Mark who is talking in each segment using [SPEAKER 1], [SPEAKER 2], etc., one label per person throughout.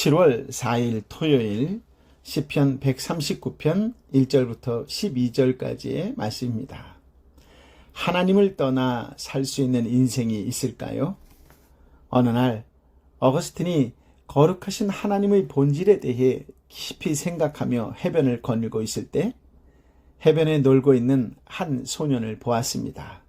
[SPEAKER 1] 7월 4일 토요일 시편 139편 1절부터 12절까지의 말씀입니다. 하나님을 떠나 살 수 있는 인생이 있을까요? 어느 날 어거스틴이 거룩하신 하나님의 본질에 대해 깊이 생각하며 해변을 거닐고 있을 때 해변에 놀고 있는 한 소년을 보았습니다.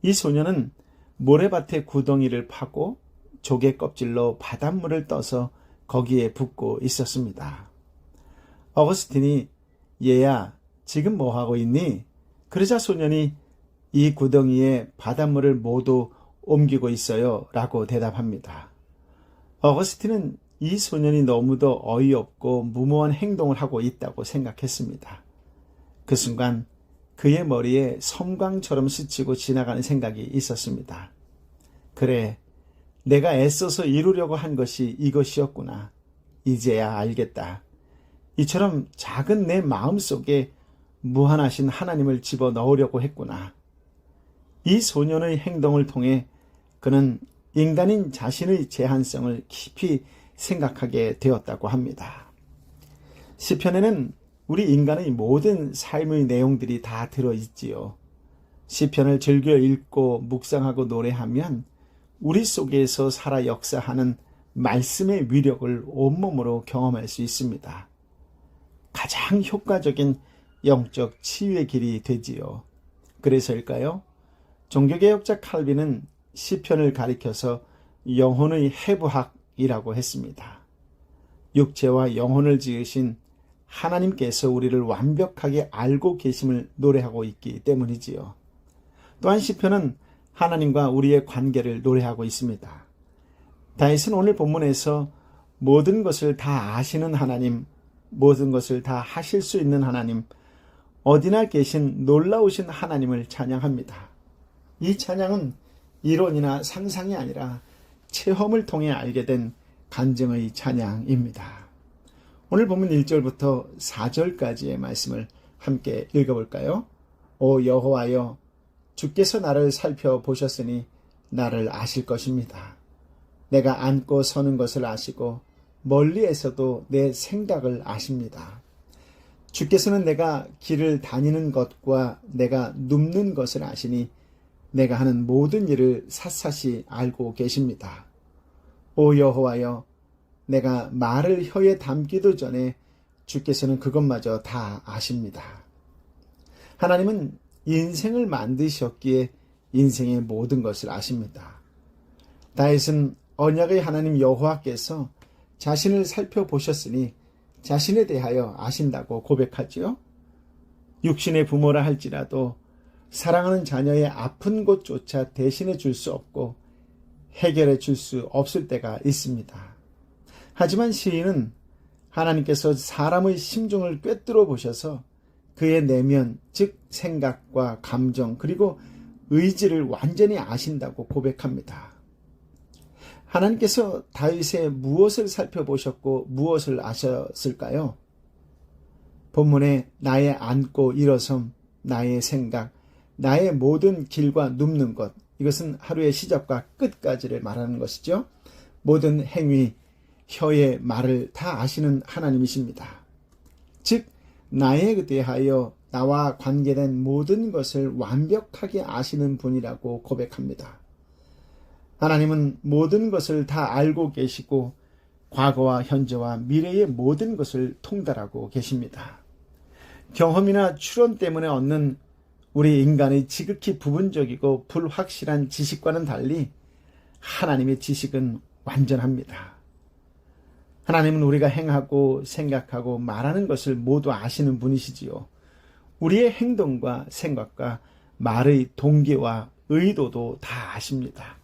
[SPEAKER 1] 이 소년은 모래밭에 구덩이를 파고 조개 껍질로 바닷물을 떠서 거기에 붓고 있었습니다. 어거스틴이 얘야 지금 뭐하고 있니? 그러자 소년이 이 구덩이에 바닷물을 모두 옮기고 있어요 라고 대답합니다. 어거스틴은 이 소년이 너무도 어이없고 무모한 행동을 하고 있다고 생각했습니다. 그 순간 그의 머리에 섬광처럼 스치고 지나가는 생각이 있었습니다. 그래, 내가 애써서 이루려고 한 것이 이것이었구나. 이제야 알겠다. 이처럼 작은 내 마음속에 무한하신 하나님을 집어넣으려고 했구나. 이 소년의 행동을 통해 그는 인간인 자신의 제한성을 깊이 생각하게 되었다고 합니다. 시편에는 우리 인간의 모든 삶의 내용들이 다 들어있지요. 시편을 즐겨 읽고 묵상하고 노래하면 우리 속에서 살아 역사하는 말씀의 위력을 온몸으로 경험할 수 있습니다. 가장 효과적인 영적 치유의 길이 되지요. 그래서일까요? 종교개혁자 칼빈은 시편을 가리켜서 영혼의 해부학이라고 했습니다. 육체와 영혼을 지으신 하나님께서 우리를 완벽하게 알고 계심을 노래하고 있기 때문이지요. 또한 시편은 하나님과 우리의 관계를 노래하고 있습니다. 다윗은 오늘 본문에서 모든 것을 다 아시는 하나님, 모든 것을 다 하실 수 있는 하나님, 어디나 계신 놀라우신 하나님을 찬양합니다. 이 찬양은 이론이나 상상이 아니라 체험을 통해 알게 된 간증의 찬양입니다. 오늘 본문 1절부터 4절까지의 말씀을 함께 읽어볼까요? 오 여호와여, 주께서 나를 살펴보셨으니 나를 아실 것입니다. 내가 앉고 서는 것을 아시고 멀리에서도 내 생각을 아십니다. 주께서는 내가 길을 다니는 것과 내가 눕는 것을 아시니 내가 하는 모든 일을 샅샅이 알고 계십니다. 오 여호와여, 내가 말을 혀에 담기도 전에 주께서는 그것마저 다 아십니다. 하나님은 인생을 만드셨기에 인생의 모든 것을 아십니다. 다윗은 언약의 하나님 여호와께서 자신을 살펴보셨으니 자신에 대하여 아신다고 고백하지요. 육신의 부모라 할지라도 사랑하는 자녀의 아픈 곳조차 대신해 줄 수 없고 해결해 줄 수 없을 때가 있습니다. 하지만 시인은 하나님께서 사람의 심중을 꿰뚫어 보셔서 그의 내면, 즉 생각과 감정 그리고 의지를 완전히 아신다고 고백합니다. 하나님께서 다윗의 무엇을 살펴보셨고 무엇을 아셨을까요? 본문에 나의 앉고 일어섬, 나의 생각, 나의 모든 길과 눕는 것, 이것은 하루의 시작과 끝까지를 말하는 것이죠. 모든 행위, 혀의 말을 다 아시는 하나님이십니다. 즉 나에 대하여 나와 관계된 모든 것을 완벽하게 아시는 분이라고 고백합니다. 하나님은 모든 것을 다 알고 계시고 과거와 현재와 미래의 모든 것을 통달하고 계십니다. 경험이나 추론 때문에 얻는 우리 인간의 지극히 부분적이고 불확실한 지식과는 달리 하나님의 지식은 완전합니다. 하나님은 우리가 행하고 생각하고 말하는 것을 모두 아시는 분이시지요. 우리의 행동과 생각과 말의 동기와 의도도 다 아십니다.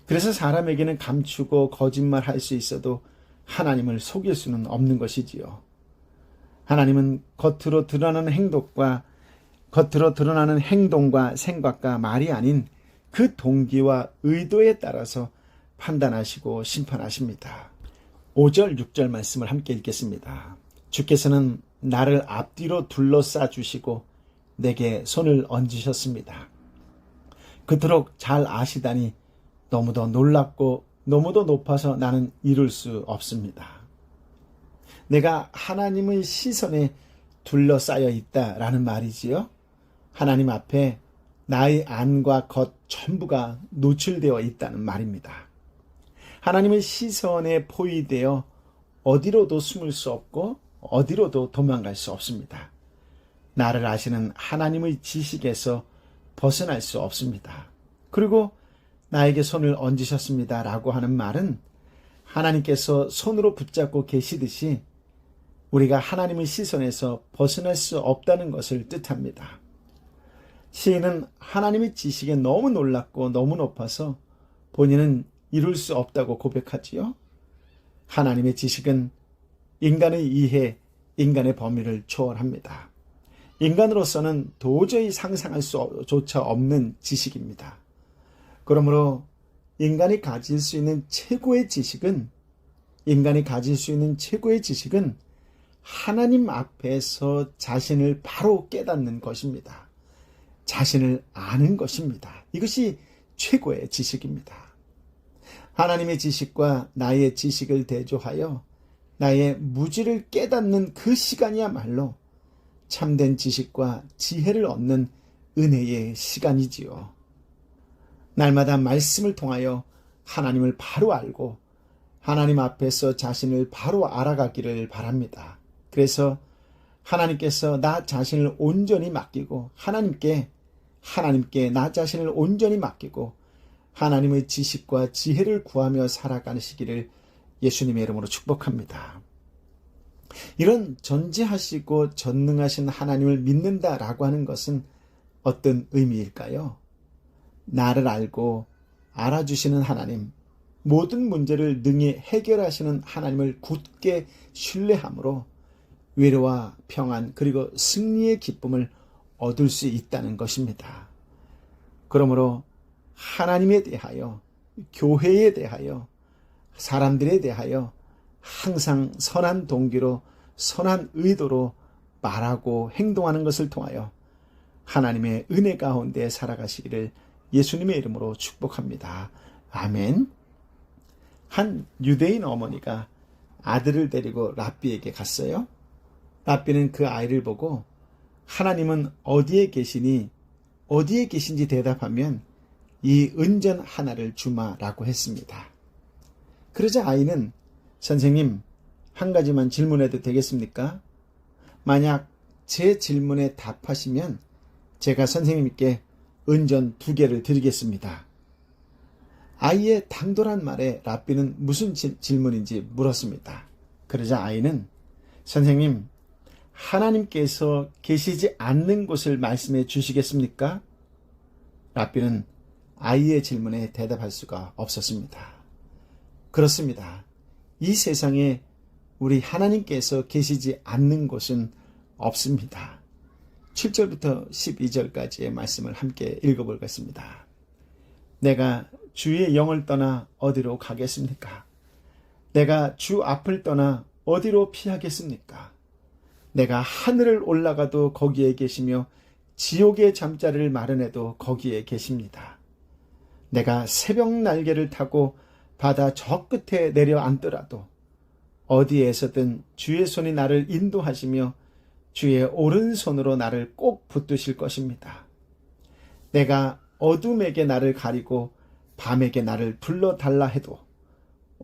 [SPEAKER 1] 그래서 사람에게는 감추고 거짓말할 수 있어도 하나님을 속일 수는 없는 것이지요. 하나님은 겉으로 드러나는 행동과 생각과 말이 아닌 그 동기와 의도에 따라서 판단하시고 심판하십니다. 5절, 6절 말씀을 함께 읽겠습니다. 주께서는 나를 앞뒤로 둘러싸 주시고 내게 손을 얹으셨습니다. 그토록 잘 아시다니 너무도 놀랍고 너무도 높아서 나는 이룰 수 없습니다. 내가 하나님의 시선에 둘러싸여 있다라는 말이지요. 하나님 앞에 나의 안과 겉 전부가 노출되어 있다는 말입니다. 하나님의 시선에 포위되어 어디로도 숨을 수 없고 어디로도 도망갈 수 없습니다. 나를 아시는 하나님의 지식에서 벗어날 수 없습니다. 그리고 나에게 손을 얹으셨습니다 라고 하는 말은 하나님께서 손으로 붙잡고 계시듯이 우리가 하나님의 시선에서 벗어날 수 없다는 것을 뜻합니다. 시인은 하나님의 지식에 너무 놀랍고 너무 높아서 본인은 이룰 수 없다고 고백하지요. 하나님의 지식은 인간의 이해, 인간의 범위를 초월합니다. 인간으로서는 도저히 상상할 수조차 없는 지식입니다. 그러므로 인간이 가질 수 있는 최고의 지식은 하나님 앞에서 자신을 바로 깨닫는 것입니다. 자신을 아는 것입니다. 이것이 최고의 지식입니다. 하나님의 지식과 나의 지식을 대조하여 나의 무지를 깨닫는 그 시간이야말로 참된 지식과 지혜를 얻는 은혜의 시간이지요. 날마다 말씀을 통하여 하나님을 바로 알고 하나님 앞에서 자신을 바로 알아가기를 바랍니다. 그래서 하나님께서 나 자신을 온전히 맡기고 하나님께 나 자신을 온전히 맡기고 하나님의 지식과 지혜를 구하며 살아가시기를 예수님의 이름으로 축복합니다. 이런 전지하시고 전능하신 하나님을 믿는다라고 하는 것은 어떤 의미일까요? 나를 알고 알아주시는 하나님, 모든 문제를 능히 해결하시는 하나님을 굳게 신뢰함으로 위로와 평안 그리고 승리의 기쁨을 얻을 수 있다는 것입니다. 그러므로 하나님에 대하여, 교회에 대하여, 사람들에 대하여 항상 선한 동기로 선한 의도로 말하고 행동하는 것을 통하여 하나님의 은혜 가운데 살아가시기를 예수님의 이름으로 축복합니다. 아멘. 한 유대인 어머니가 아들을 데리고 랍비에게 갔어요. 랍비는 그 아이를 보고 하나님은 어디에 계신지 대답하면 이 은전 하나를 주마라고 했습니다. 그러자 아이는 선생님, 한 가지만 질문해도 되겠습니까? 만약 제 질문에 답하시면 제가 선생님께 은전 2개를 드리겠습니다. 아이의 당돌한 말에 랍비는 무슨 질문인지 물었습니다. 그러자 아이는 선생님, 하나님께서 계시지 않는 곳을 말씀해 주시겠습니까? 랍비는 아이의 질문에 대답할 수가 없었습니다. 그렇습니다. 이 세상에 우리 하나님께서 계시지 않는 곳은 없습니다. 7절부터 12절까지의 말씀을 함께 읽어보겠습니다. 내가 주의 영을 떠나 어디로 가겠습니까? 내가 주 앞을 떠나 어디로 피하겠습니까? 내가 하늘을 올라가도 거기에 계시며 지옥의 잠자리를 마련해도 거기에 계십니다. 내가 새벽 날개를 타고 바다 저 끝에 내려앉더라도 어디에서든 주의 손이 나를 인도하시며 주의 오른손으로 나를 꼭 붙드실 것입니다. 내가 어둠에게 나를 가리고 밤에게 나를 불러달라 해도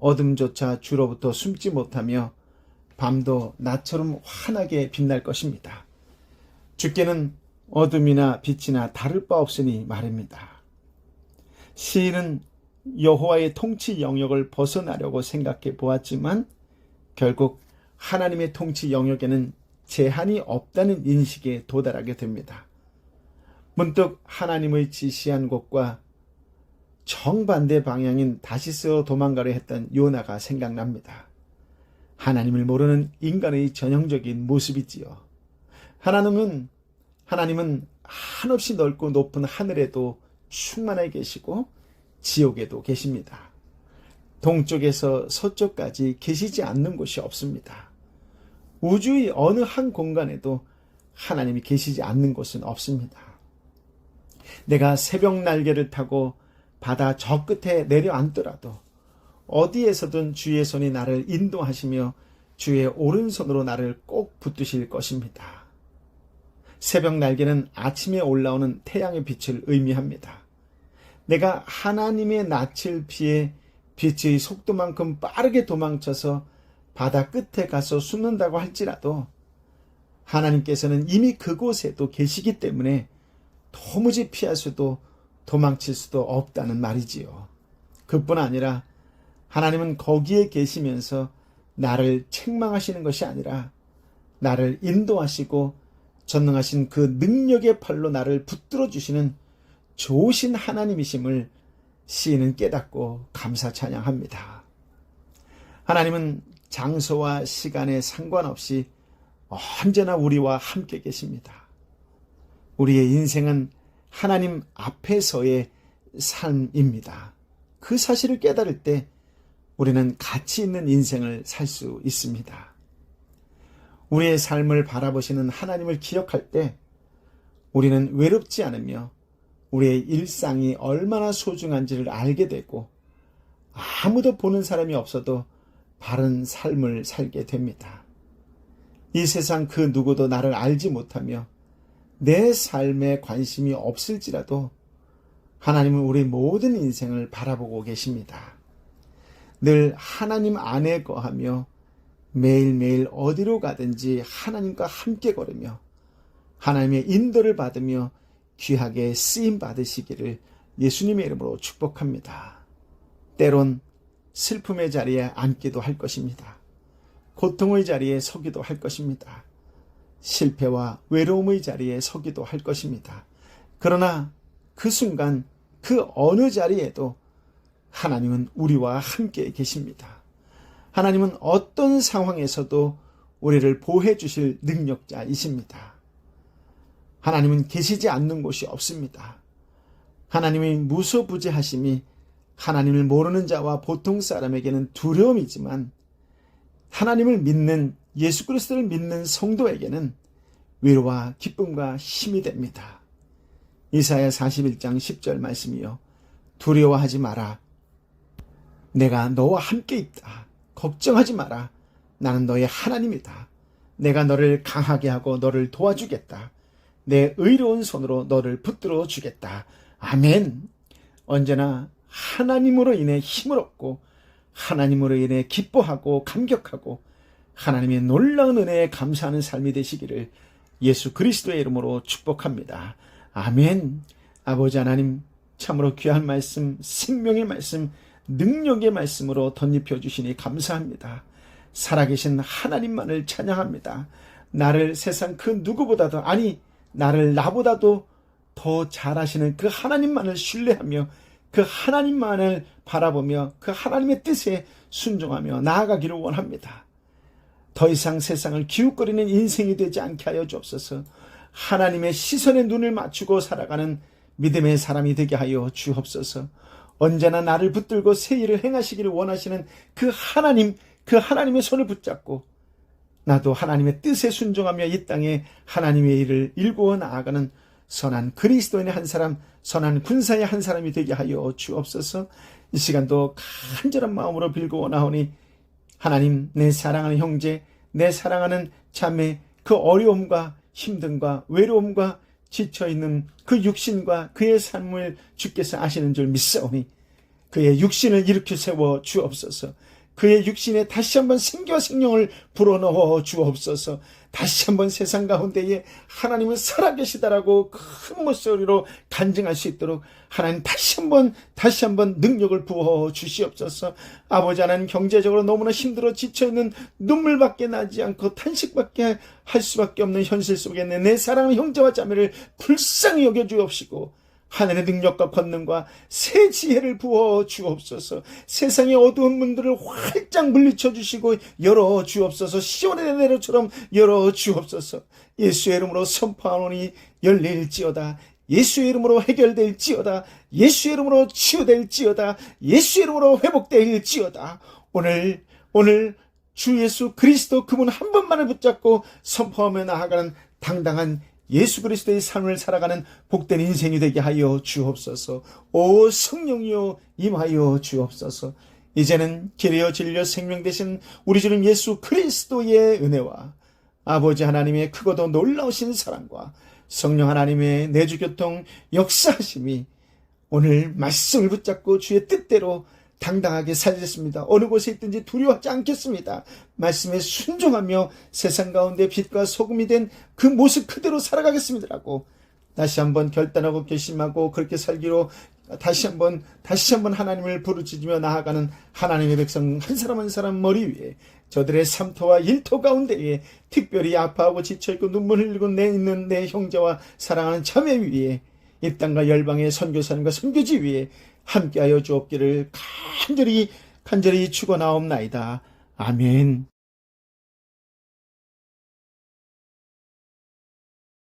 [SPEAKER 1] 어둠조차 주로부터 숨지 못하며 밤도 나처럼 환하게 빛날 것입니다. 주께는 어둠이나 빛이나 다를 바 없으니 말입니다. 시인은 여호와의 통치 영역을 벗어나려고 생각해 보았지만 결국 하나님의 통치 영역에는 제한이 없다는 인식에 도달하게 됩니다. 문득 하나님의 지시한 곳과 정반대 방향인 다시스로 도망가려 했던 요나가 생각납니다. 하나님을 모르는 인간의 전형적인 모습이지요. 하나님은 한없이 넓고 높은 하늘에도 충만해 계시고 지옥에도 계십니다. 동쪽에서 서쪽까지 계시지 않는 곳이 없습니다. 우주의 어느 한 공간에도 하나님이 계시지 않는 곳은 없습니다. 내가 새벽 날개를 타고 바다 저 끝에 내려앉더라도 어디에서든 주의 손이 나를 인도하시며 주의 오른손으로 나를 꼭 붙드실 것입니다. 새벽 날개는 아침에 올라오는 태양의 빛을 의미합니다. 내가 하나님의 낯을 피해 빛의 속도만큼 빠르게 도망쳐서 바다 끝에 가서 숨는다고 할지라도 하나님께서는 이미 그곳에도 계시기 때문에 도무지 피할 수도 도망칠 수도 없다는 말이지요. 그뿐 아니라 하나님은 거기에 계시면서 나를 책망하시는 것이 아니라 나를 인도하시고 전능하신 그 능력의 팔로 나를 붙들어 주시는 좋으신 하나님이심을 시인은 깨닫고 감사 찬양합니다. 하나님은 장소와 시간에 상관없이 언제나 우리와 함께 계십니다. 우리의 인생은 하나님 앞에서의 삶입니다. 그 사실을 깨달을 때 우리는 가치 있는 인생을 살 수 있습니다. 우리의 삶을 바라보시는 하나님을 기억할 때 우리는 외롭지 않으며 우리의 일상이 얼마나 소중한지를 알게 되고 아무도 보는 사람이 없어도 바른 삶을 살게 됩니다. 이 세상 그 누구도 나를 알지 못하며 내 삶에 관심이 없을지라도 하나님은 우리 모든 인생을 바라보고 계십니다. 늘 하나님 안에 거하며 매일매일 어디로 가든지 하나님과 함께 걸으며 하나님의 인도를 받으며 귀하게 쓰임 받으시기를 예수님의 이름으로 축복합니다. 때론 슬픔의 자리에 앉기도 할 것입니다. 고통의 자리에 서기도 할 것입니다. 실패와 외로움의 자리에 서기도 할 것입니다. 그러나 그 순간 그 어느 자리에도 하나님은 우리와 함께 계십니다. 하나님은 어떤 상황에서도 우리를 보호해 주실 능력자이십니다. 하나님은 계시지 않는 곳이 없습니다. 하나님의 무소부재하심이 하나님을 모르는 자와 보통 사람에게는 두려움이지만 하나님을 믿는 예수 그리스도를 믿는 성도에게는 위로와 기쁨과 힘이 됩니다. 이사야 41장 10절 말씀이요. 두려워하지 마라. 내가 너와 함께 있다. 걱정하지 마라. 나는 너의 하나님이다. 내가 너를 강하게 하고 너를 도와주겠다. 내 의로운 손으로 너를 붙들어 주겠다. 아멘. 언제나 하나님으로 인해 힘을 얻고 하나님으로 인해 기뻐하고 감격하고 하나님의 놀라운 은혜에 감사하는 삶이 되시기를 예수 그리스도의 이름으로 축복합니다. 아멘. 아버지 하나님, 참으로 귀한 말씀, 생명의 말씀, 능력의 말씀으로 덧입혀 주시니 감사합니다. 살아계신 하나님만을 찬양합니다. 나를 세상 그 누구보다도, 아니 나를 나보다도 더 잘하시는 그 하나님만을 신뢰하며 그 하나님만을 바라보며 그 하나님의 뜻에 순종하며 나아가기를 원합니다. 더 이상 세상을 기웃거리는 인생이 되지 않게 하여 주옵소서. 하나님의 시선에 눈을 맞추고 살아가는 믿음의 사람이 되게 하여 주옵소서. 언제나 나를 붙들고 새 일을 행하시기를 원하시는 그 하나님, 그 하나님의 손을 붙잡고 나도 하나님의 뜻에 순종하며 이 땅에 하나님의 일을 일구어 나아가는 선한 그리스도인의 한 사람, 선한 군사의 한 사람이 되게 하여 주옵소서. 이 시간도 간절한 마음으로 빌고 원하오니 하나님, 내 사랑하는 형제, 내 사랑하는 자매, 그 어려움과 힘듦과 외로움과 지쳐있는 그 육신과 그의 삶을 주께서 아시는 줄 믿사오니 그의 육신을 일으켜 세워 주옵소서. 그의 육신에 다시 한번 생기와 생명을 불어넣어 주옵소서. 다시 한번 세상 가운데에 하나님은 살아계시다라고 큰 목소리로 간증할 수 있도록 하나님 다시 한번 능력을 부어 주시옵소서. 아버지 하나님, 경제적으로 너무나 힘들어 지쳐있는 눈물밖에 나지 않고 탄식밖에 할 수밖에 없는 현실 속에 있는 내 사랑하는 형제와 자매를 불쌍히 여겨 주옵시고 하늘의 능력과 권능과 새 지혜를 부어 주옵소서. 세상의 어두운 문들을 활짝 물리쳐 주시고 열어 주옵소서. 시온의 내로처럼 열어 주옵소서. 예수의 이름으로 선포하노니 열릴지어다. 예수의 이름으로 해결될지어다. 예수의 이름으로 치유될지어다. 예수의 이름으로 회복될지어다. 오늘 주 예수 그리스도 그분 한 분만을 붙잡고 선포하며 나아가는 당당한 예수 그리스도의 삶을 살아가는 복된 인생이 되게 하여 주옵소서. 오 성령이여 임하여 주옵소서. 이제는 길이요 진리요 생명 되신 우리 주님 예수 그리스도의 은혜와 아버지 하나님의 크고도 놀라우신 사랑과 성령 하나님의 내주교통 역사하심이 오늘 말씀을 붙잡고 주의 뜻대로 당당하게 살겠습니다. 어느 곳에 있든지 두려워하지 않겠습니다. 말씀에 순종하며 세상 가운데 빛과 소금이 된 그 모습 그대로 살아가겠습니다라고 다시 한번 결단하고 결심하고 그렇게 살기로 다시 한번 하나님을 부르짖으며 나아가는 하나님의 백성 한 사람 한 사람 머리 위에 저들의 삶토와 일토 가운데에 특별히 아파하고 지쳐있고 눈물 흘리고 있는 내 형제와 사랑하는 자매 위에 이 땅과 열방의 선교사님과 선교지 위에 함께하여 주옵기를 간절히 축원하옵나이다. 아멘.